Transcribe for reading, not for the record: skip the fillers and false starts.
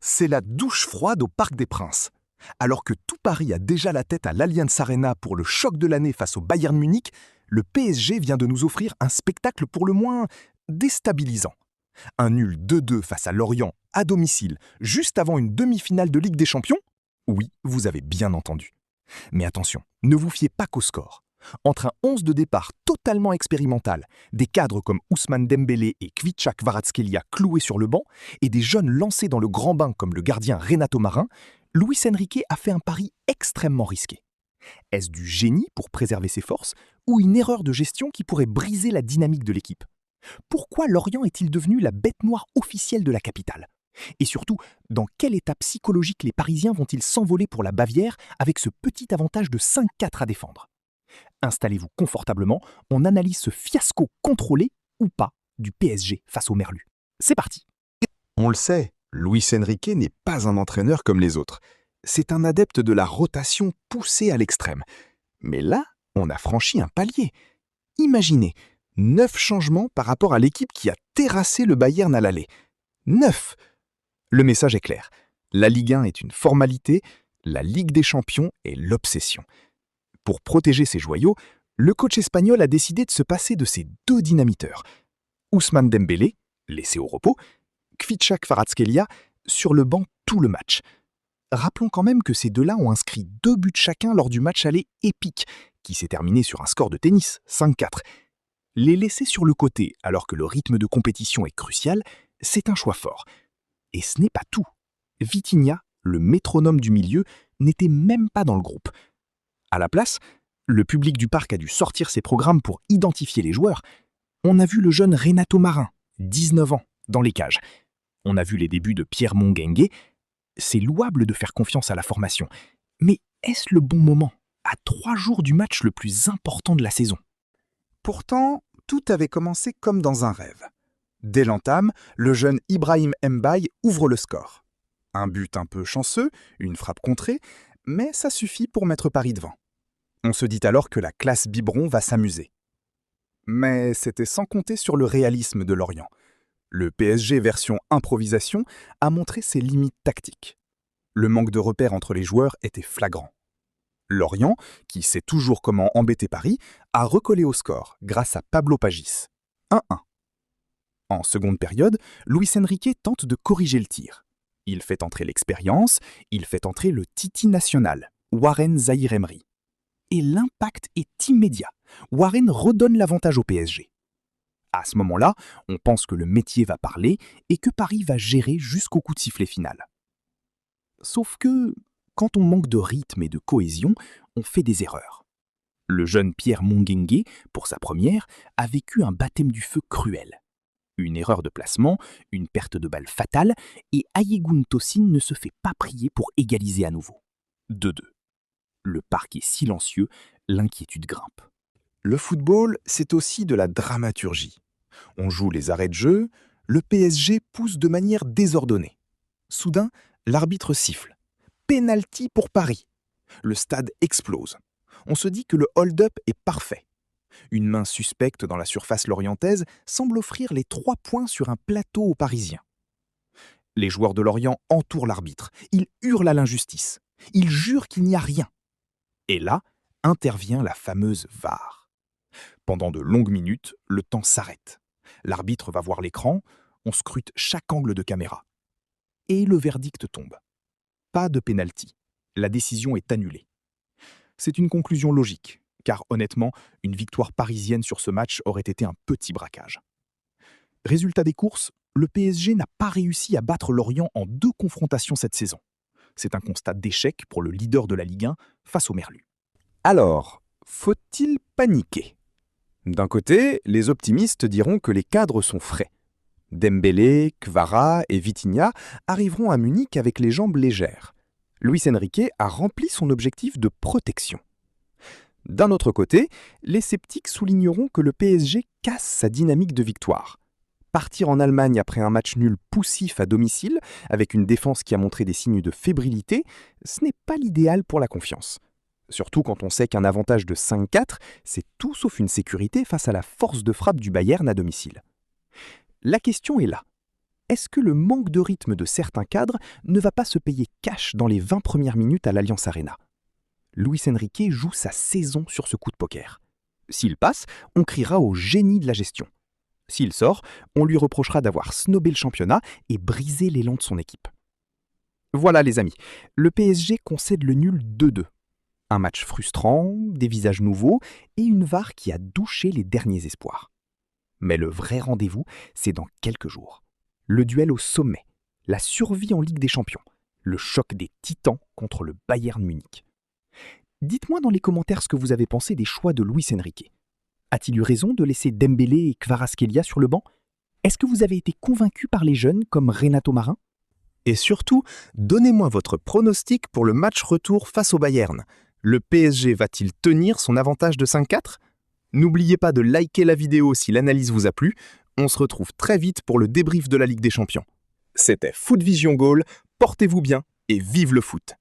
C'est la douche froide au Parc des Princes. Alors que tout Paris a déjà la tête à l'Allianz Arena pour le choc de l'année face au Bayern Munich, le PSG vient de nous offrir un spectacle pour le moins déstabilisant. Un nul 2-2 face à Lorient à domicile, juste avant une demi-finale de Ligue des Champions? Oui, vous avez bien entendu. Mais attention, ne vous fiez pas qu'au score. Entre un 11 de départ totalement expérimental, des cadres comme Ousmane Dembélé et Khvicha Kvaratskhelia cloués sur le banc, et des jeunes lancés dans le grand bain comme le gardien Renato Marin, Luis Enrique a fait un pari extrêmement risqué. Est-ce du génie pour préserver ses forces ou une erreur de gestion qui pourrait briser la dynamique de l'équipe? Pourquoi Lorient est-il devenu la bête noire officielle de la capitale? Et surtout, dans quel état psychologique les Parisiens vont-ils s'envoler pour la Bavière avec ce petit avantage de 5-4 à défendre? Installez-vous confortablement, on analyse ce fiasco contrôlé ou pas du PSG face au Merlu. C'est parti! On le sait, Luis Enrique n'est pas un entraîneur comme les autres. C'est un adepte de la rotation poussée à l'extrême. Mais là, on a franchi un palier. Imaginez, 9 changements par rapport à l'équipe qui a terrassé le Bayern à l'aller. 9! Le message est clair. La Ligue 1 est une formalité, la Ligue des Champions est l'obsession. Pour protéger ses joyaux, le coach espagnol a décidé de se passer de ses deux dynamiteurs. Ousmane Dembélé, laissé au repos, Khvicha Kvaratskhelia, sur le banc tout le match. Rappelons quand même que ces deux-là ont inscrit 2 buts chacun lors du match aller épique, qui s'est terminé sur un score de tennis, 5-4. Les laisser sur le côté alors que le rythme de compétition est crucial, c'est un choix fort. Et ce n'est pas tout. Vitinha, le métronome du milieu, n'était même pas dans le groupe. À la place, le public du parc a dû sortir ses programmes pour identifier les joueurs. On a vu le jeune Renato Marin, 19 ans, dans les cages. On a vu les débuts de Pierre Mongengue. C'est louable de faire confiance à la formation. Mais est-ce le bon moment, à 3 jours du match le plus important de la saison? Pourtant, tout avait commencé comme dans un rêve. Dès l'entame, le jeune Ibrahim Mbaye ouvre le score. Un but un peu chanceux, une frappe contrée, mais ça suffit pour mettre Paris devant. On se dit alors que la classe biberon va s'amuser. Mais c'était sans compter sur le réalisme de Lorient. Le PSG version improvisation a montré ses limites tactiques. Le manque de repères entre les joueurs était flagrant. Lorient, qui sait toujours comment embêter Paris, a recollé au score grâce à Pablo Pagis. 1-1. En seconde période, Luis Enrique tente de corriger le tir. Il fait entrer l'expérience, il fait entrer le Titi national, Warren Zaïre-Emery. Et l'impact est immédiat. Warren redonne l'avantage au PSG. À ce moment-là, on pense que le métier va parler et que Paris va gérer jusqu'au coup de sifflet final. Sauf que, quand on manque de rythme et de cohésion, on fait des erreurs. Le jeune Pierre Mongengue, pour sa première, a vécu un baptême du feu cruel. Une erreur de placement, une perte de balle fatale, et Ayegoun Tosin ne se fait pas prier pour égaliser à nouveau. 2-2. Le parc est silencieux, l'inquiétude grimpe. Le football, c'est aussi de la dramaturgie. On joue les arrêts de jeu, le PSG pousse de manière désordonnée. Soudain, l'arbitre siffle. Penalty pour Paris. Le stade explose. On se dit que le hold-up est parfait. Une main suspecte dans la surface lorientaise semble offrir les 3 points sur un plateau aux Parisiens. Les joueurs de Lorient entourent l'arbitre. Ils hurlent à l'injustice. Ils jurent qu'il n'y a rien. Et là, intervient la fameuse VAR. Pendant de longues minutes, le temps s'arrête. L'arbitre va voir l'écran, on scrute chaque angle de caméra. Et le verdict tombe. Pas de pénalty. La décision est annulée. C'est une conclusion logique, car honnêtement, une victoire parisienne sur ce match aurait été un petit braquage. Résultat des courses, le PSG n'a pas réussi à battre Lorient en 2 confrontations cette saison. C'est un constat d'échec pour le leader de la Ligue 1 face au Merlu. Alors, faut-il paniquer? D'un côté, les optimistes diront que les cadres sont frais. Dembélé, Kvara et Vitinha arriveront à Munich avec les jambes légères. Luis Enrique a rempli son objectif de protection. D'un autre côté, les sceptiques souligneront que le PSG casse sa dynamique de victoire. Partir en Allemagne après un match nul poussif à domicile, avec une défense qui a montré des signes de fébrilité, ce n'est pas l'idéal pour la confiance. Surtout quand on sait qu'un avantage de 5-4, c'est tout sauf une sécurité face à la force de frappe du Bayern à domicile. La question est là. est-ce que le manque de rythme de certains cadres ne va pas se payer cash dans les 20 premières minutes à l'Allianz Arena? Luis Enrique joue sa saison sur ce coup de poker. S'il passe, on criera au génie de la gestion. S'il sort, on lui reprochera d'avoir snobé le championnat et brisé l'élan de son équipe. Voilà les amis, le PSG concède le nul 2-2. Un match frustrant, des visages nouveaux et une VAR qui a douché les derniers espoirs. Mais le vrai rendez-vous, c'est dans quelques jours. Le duel au sommet, la survie en Ligue des Champions, le choc des titans contre le Bayern Munich. Dites-moi dans les commentaires ce que vous avez pensé des choix de Luis Enrique. A-t-il eu raison de laisser Dembélé et Kvaratskhelia sur le banc? Est-ce que vous avez été convaincu par les jeunes comme Renato Marin? Et surtout, donnez-moi votre pronostic pour le match retour face au Bayern. Le PSG va-t-il tenir son avantage de 5-4? N'oubliez pas de liker la vidéo si l'analyse vous a plu. On se retrouve très vite pour le débrief de la Ligue des Champions. C'était Foot Vision Goal, portez-vous bien et vive le foot!